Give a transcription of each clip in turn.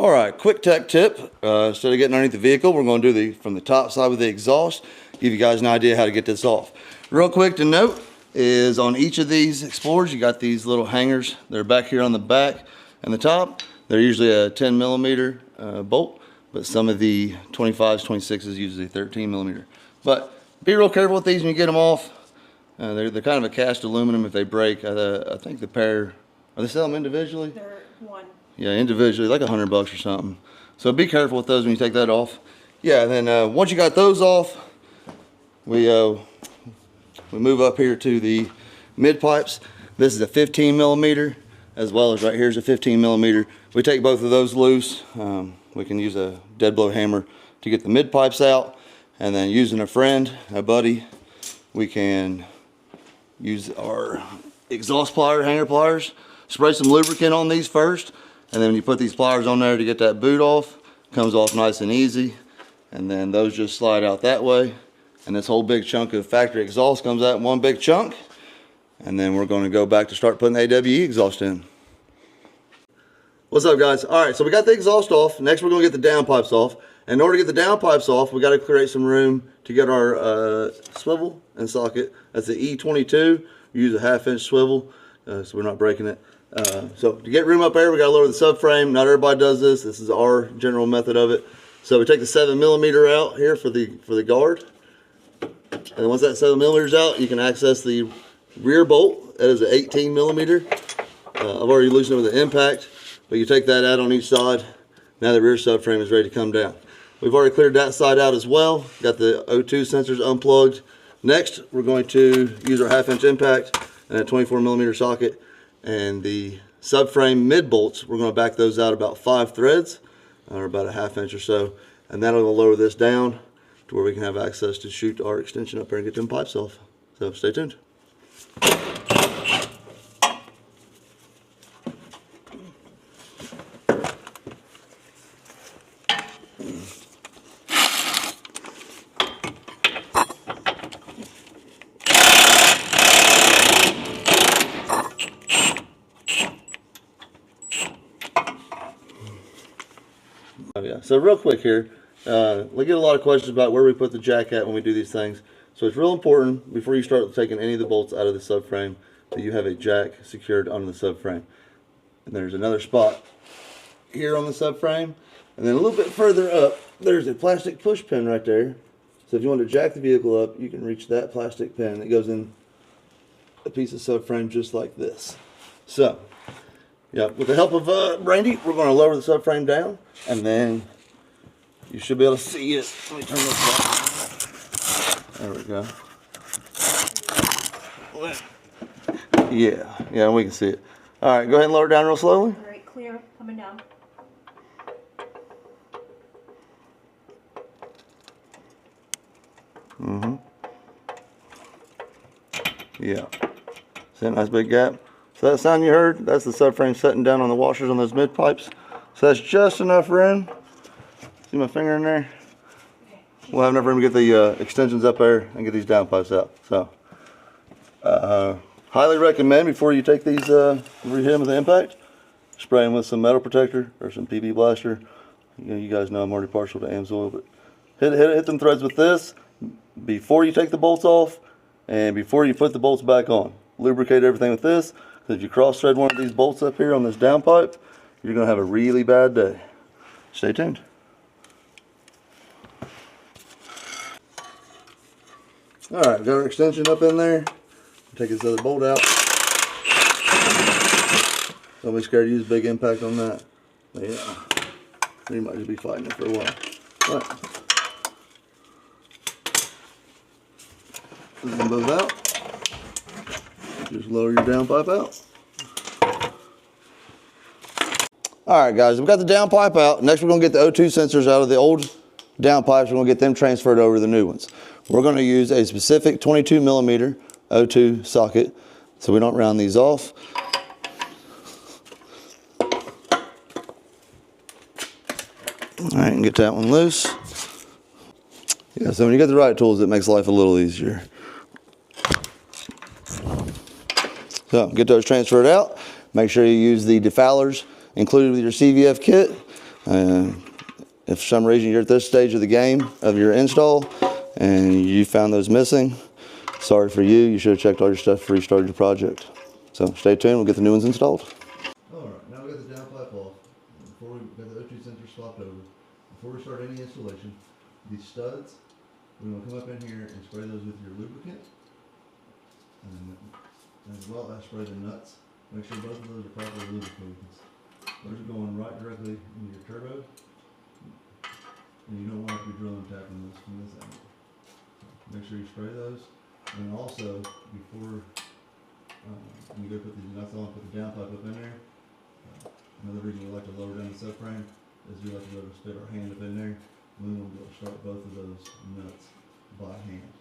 All right, quick tech tip. Instead of getting underneath the vehicle, we're going to do from the top side with the exhaust, give you guys an idea how to get this off. Real quick to note is on each of these Explorers, you got these little hangers. They're back here on the back and the top. They're usually a 10 millimeter bolt, but some of the 25s, 26s usually 13 millimeter. But be real careful with these when you get them off. They're kind of a cast aluminum. If they break, I think the pair, are they selling them individually? They're one. Yeah, individually, like $100 or something. So be careful with those when you take that off. Yeah, and then once you got those off, we move up here to the mid pipes. This is a 15 millimeter, as well as right here's a 15 millimeter. We take both of those loose. We can use a dead blow hammer to get the mid pipes out, and then using a friend, a buddy, we can use our exhaust plier, hanger pliers, spray some lubricant on these first, and then when you put these pliers on there to get that boot off, comes off nice and easy, and then those just slide out that way, and this whole big chunk of factory exhaust comes out in one big chunk, and then we're going to go back to start putting the AWE exhaust in. What's up, guys? All right, so we got the exhaust off. Next we're going to get the downpipes off. And in order to get the downpipes off, we got to create some room to get our swivel and socket. That's the E22. We use a 1/2 inch swivel, so we're not breaking it. So to get room up there, we got to lower the subframe. Not everybody does this. This is our general method of it. So we take the 7 millimeter out here for the guard. And then once that 7 millimeters out, you can access the rear bolt. That is an 18 millimeter. I've already loosened it with the impact, but you take that out on each side. Now the rear subframe is ready to come down. We've already cleared that side out as well. Got the O2 sensors unplugged. Next, we're going to use our 1/2 inch impact and a 24 millimeter socket. And the subframe mid bolts, we're going to back those out about 5 threads, or about a 1/2 inch or so. And that'll lower this down to where we can have access to shoot our extension up there and get them pipes off. So stay tuned. Oh yeah, so real quick here, we get a lot of questions about where we put the jack at when we do these things. So it's real important before you start taking any of the bolts out of the subframe that you have a jack secured on the subframe. And there's another spot here on the subframe, and then a little bit further up, there's a plastic push pin right there. So if you want to jack the vehicle up, you can reach that plastic pin. It goes in a piece of subframe just like this. So yeah, with the help of Brandy, we're going to lower the subframe down, and then you should be able to see it. Let me turn this off. There we go. Yeah, we can see it. All right, go ahead and lower it down real slowly. All right, clear, coming down. Yeah. See that nice big gap? So that sound you heard, that's the subframe setting down on the washers on those mid pipes. So that's just enough room. See my finger in there? We'll have enough room to get the extensions up there and get these downpipes out. So, highly recommend before you take these, before you hit them with the impact, spray them with some metal protector or some PB blaster. You guys know I'm already partial to AMSOIL, but hit them threads with this before you take the bolts off and before you put the bolts back on. Lubricate everything with this. If you cross thread one of these bolts up here on this downpipe, you're going to have a really bad day. Stay tuned. Alright, got our extension up in there. Take this other bolt out. Don't be scared to use big impact on that. But yeah, you might just be fighting it for a while. Alright. Put them both out. Just lower your downpipe out. Alright guys, we've got the downpipe out. Next we're going to get the O2 sensors out of the old downpipes. We're going to get them transferred over to the new ones. We're going to use a specific 22 millimeter O2 socket so we don't round these off. Alright, and get that one loose. Yeah, so when you get the right tools, it makes life a little easier. So get those transferred out. Make sure you use the defowlers included with your CVF kit. If for some reason you're at this stage of the game of your install and you found those missing, sorry for you. You should have checked all your stuff before you started your project. So stay tuned. We'll get the new ones installed. All right, now we got the downpipe off. Before we got the O2 sensor swapped over. Before we start any installation, these studs, we're going to come up in here and spray those with your lubricant. And as well as spray the nuts. Make sure both of those are properly lubricated. Those are going right directly into your turbo. And you don't want to be drilling and tapping those from this angle. Make sure you spray those. And also, before when you go put these nuts on, put the downpipe up in there. Another reason we like to lower down the subframe is we like to be able to stick our hand up in there. We want to be able to start both of those nuts by hand.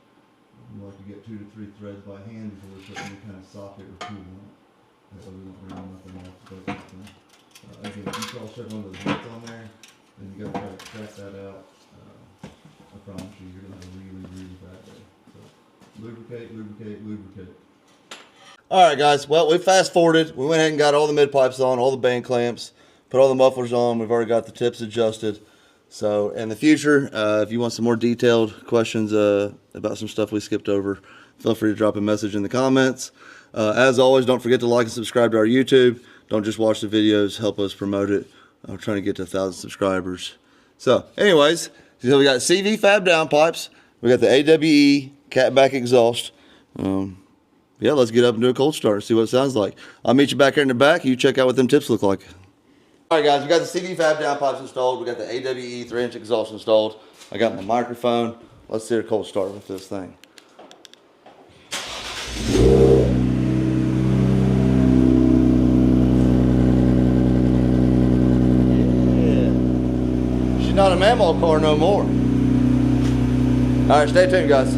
We like to get 2 to 3 threads by hand before we put any kind of socket or tool on it. That way we don't run nothing off the both. Again, if you cross check one of those nuts on there, then you got to try to crack that out. I promise you, you're going to have a really, really bad day. So, lubricate, lubricate, lubricate. Alright guys, well we fast forwarded. We went ahead and got all the mid pipes on, all the band clamps, put all the mufflers on. We've already got the tips adjusted. So in the future, if you want some more detailed questions about some stuff we skipped over, feel free to drop a message in the comments. As always, don't forget to like and subscribe to our YouTube. Don't just watch the videos, help us promote it. We're trying to get to 1,000 subscribers. So anyways, so we got CVF Fab Downpipes. We got the AWE catback exhaust. Yeah, let's get up and do a cold start, see what it sounds like. I'll meet you back here in the back. You check out what them tips look like. All right, guys, we got the CVF Fab Downpipes installed. We got the AWE 3-inch exhaust installed. I got my microphone. Let's do a cold start with this thing. Yeah. She's not a mammal car no more. All right, stay tuned, guys.